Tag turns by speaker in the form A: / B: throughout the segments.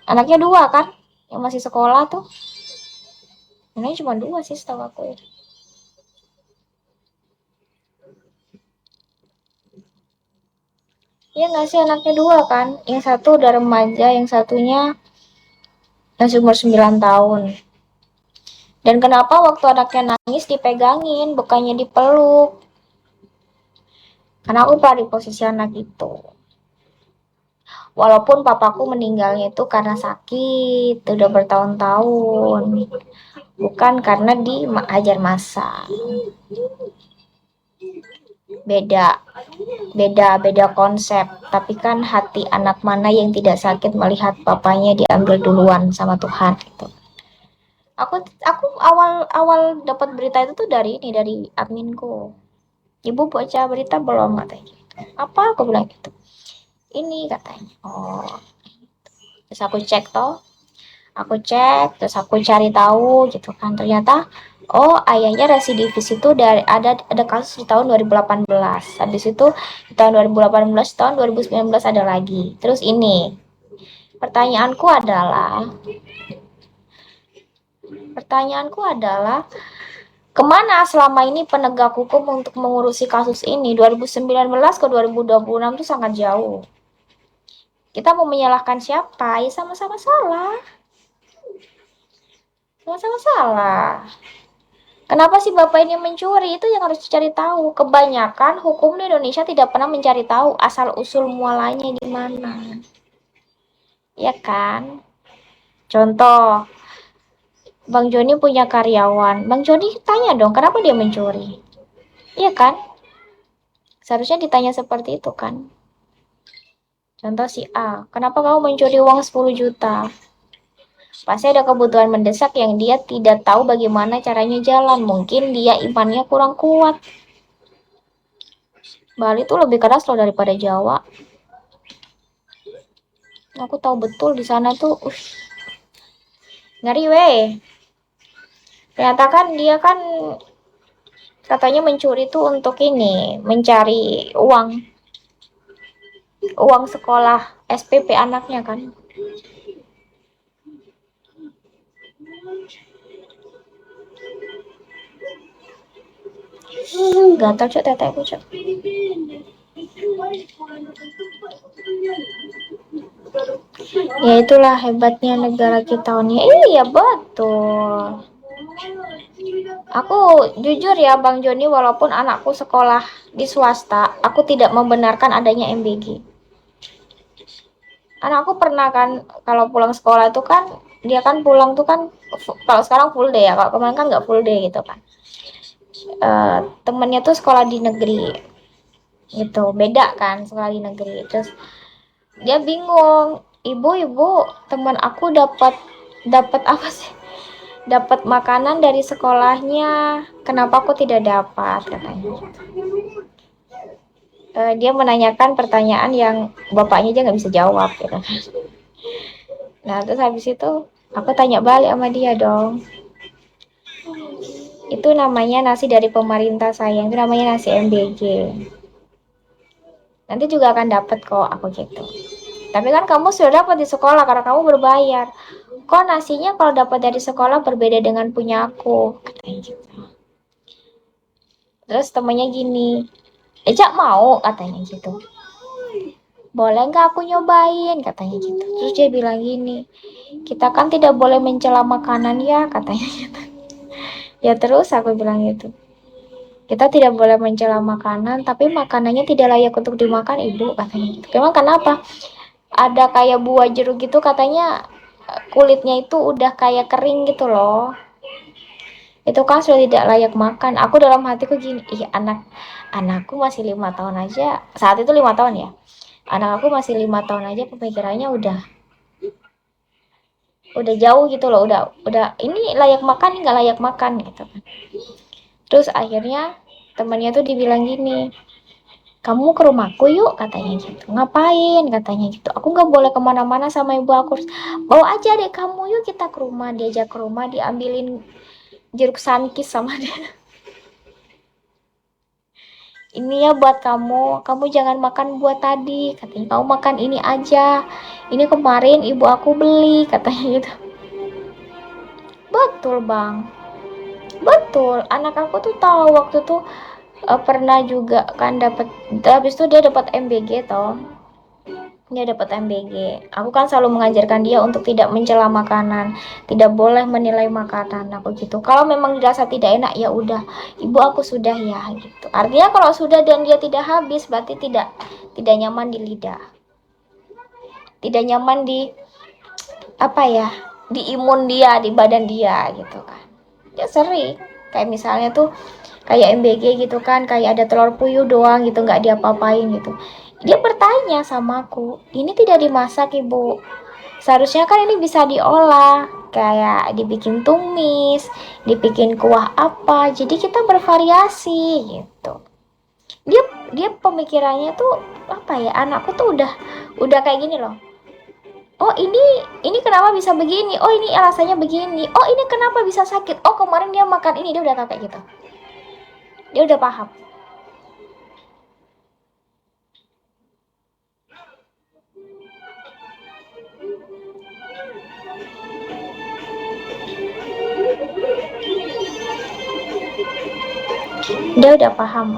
A: Anaknya 2 kan, yang masih sekolah tuh. Anaknya cuma 2 sih setahu aku ya. Iya nggak sih, anaknya 2 kan, yang satu udah remaja, yang satunya masih umur 9 tahun. Dan kenapa waktu anaknya nangis dipegangin, bukannya dipeluk? Karena aku pernah di posisi anak itu. Walaupun papaku meninggalnya itu karena sakit, udah bertahun-tahun. Bukan karena dihajar massa. Beda, beda konsep. Tapi kan hati anak mana yang tidak sakit melihat papanya diambil duluan sama Tuhan gitu. Aku awal dapat berita itu tuh dari adminku. Ibu baca berita belum katanya. Apa aku bilang gitu. Ini katanya. Oh, terus aku cek toh. Aku cek, terus aku cari tahu gitu kan. Ternyata oh ayahnya residivis itu dari ada kasus di tahun 2018. Habis itu di tahun 2018, tahun 2019 ada lagi. Terus ini pertanyaanku adalah kemana selama ini penegak hukum untuk mengurusi kasus ini? 2019 ke 2026 itu sangat jauh. Kita mau menyalahkan siapa? Ya sama-sama salah. Sama-sama salah. Kenapa sih bapak ini mencuri? Itu yang harus dicari tahu. Kebanyakan hukum di Indonesia tidak pernah mencari tahu asal usul mualanya di mana. Ya kan? Contoh, Bang Joni punya karyawan. Bang Joni tanya dong, kenapa dia mencuri? Iya kan? Seharusnya ditanya seperti itu kan? Contoh si A, kenapa kamu mencuri uang 10 juta? Pasti ada kebutuhan mendesak yang dia tidak tahu bagaimana caranya jalan. Mungkin dia imannya kurang kuat. Bali tuh lebih keras loh daripada Jawa. Aku tahu betul di sana tuh, ngeri weh. Ternyata kan dia kan katanya mencuri tuh untuk ini, mencari uang sekolah SPP anaknya kan. Gatal cok teteku cok. Ya itulah hebatnya negara kita nih. Iya betul. Aku jujur ya Bang Joni, walaupun anakku sekolah di swasta, aku tidak membenarkan adanya MBG. Anakku pernah kan kalau pulang sekolah itu kan dia kan pulang tuh kan kalau sekarang full day ya, kalau kemarin kan nggak full day gitu kan. Temennya tuh sekolah di negeri gitu, beda kan sekolah di negeri. Terus dia bingung, ibu teman aku dapat dapat apa sih, dapat makanan dari sekolahnya, kenapa aku tidak dapat katanya. Dia menanyakan pertanyaan yang bapaknya aja nggak bisa jawab gitu. Nah terus habis itu aku tanya balik sama dia dong, itu namanya nasi dari pemerintah sayang, itu namanya nasi MBG, nanti juga akan dapat kok aku gitu. Tapi kan kamu sudah dapat di sekolah karena kamu berbayar. Kok nasinya kalau dapat dari sekolah berbeda dengan punya aku? Katanya gitu. Terus temennya gini, Eja mau katanya gitu. Boleh nggak aku nyobain katanya gitu. Terus dia bilang gini, kita kan tidak boleh mencela makanan ya katanya gitu. Ya terus aku bilang gitu. Kita tidak boleh mencela makanan, tapi makanannya tidak layak untuk dimakan ibu katanya gitu. Emang kenapa? Ada kayak buah jeruk gitu katanya kulitnya itu udah kayak kering gitu loh. Itu kan sudah tidak layak makan. Aku dalam hatiku gini, ih anakku masih 5 tahun aja. Saat itu 5 tahun ya. Anak aku masih 5 tahun aja pemikirannya udah jauh gitu loh. Udah ini layak makan, nggak layak makan gitu. Terus akhirnya temannya tuh dibilang gini, kamu ke rumahku yuk katanya gitu. Ngapain katanya gitu. Aku nggak boleh kemana-mana sama ibu aku. Bawa aja deh kamu yuk kita ke rumah. Diajak ke rumah, diambilin jeruk sankis sama dia. ini ya buat kamu, kamu jangan makan buat tadi, katanya, kamu makan ini aja, ini kemarin ibu aku beli, katanya gitu. Betul bang, betul, anak aku tuh tahu waktu tuh pernah juga kan dapat, habis itu dia dapat MBG toh, dia dapat MBG. Aku kan selalu mengajarkan dia untuk tidak mencela makanan, tidak boleh menilai makanan aku gitu. Kalau memang dirasa tidak enak ya udah, ibu aku sudah ya gitu. Artinya kalau sudah dan dia tidak habis berarti tidak nyaman di lidah, tidak nyaman di apa ya, di imun dia, di badan dia gitu kan. Ya sering kayak misalnya tuh kayak MBG gitu kan, kayak ada telur puyuh doang gitu, nggak diapa-apain gitu, dia bertanya sama aku, ini tidak dimasak ibu, seharusnya kan ini bisa diolah, kayak dibikin tumis, dibikin kuah apa, jadi kita bervariasi gitu. Dia dia pemikirannya tuh apa ya, anakku tuh udah kayak gini loh. Oh ini kenapa bisa begini, oh ini alasannya begini, oh ini kenapa bisa sakit, oh kemarin dia makan ini, dia udah tahu kayak gitu, dia udah paham. Dia udah paham.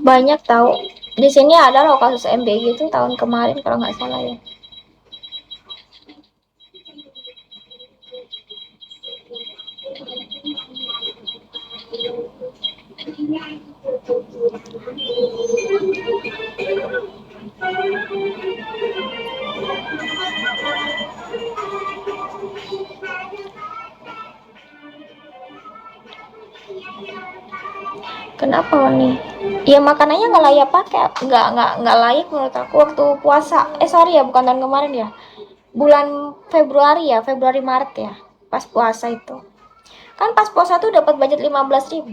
A: Banyak tahu. Di sini ada loh kasus MBG itu tahun kemarin kalau nggak salah ya. Kenapa nih? Ya makanannya nggak layak pakai, nggak layak menurut aku waktu puasa. Sorry ya, bukan tahun kemarin ya. Bulan Februari ya, Februari Maret ya. Pas puasa itu. Kan pas puasa tuh dapat budget 15.000.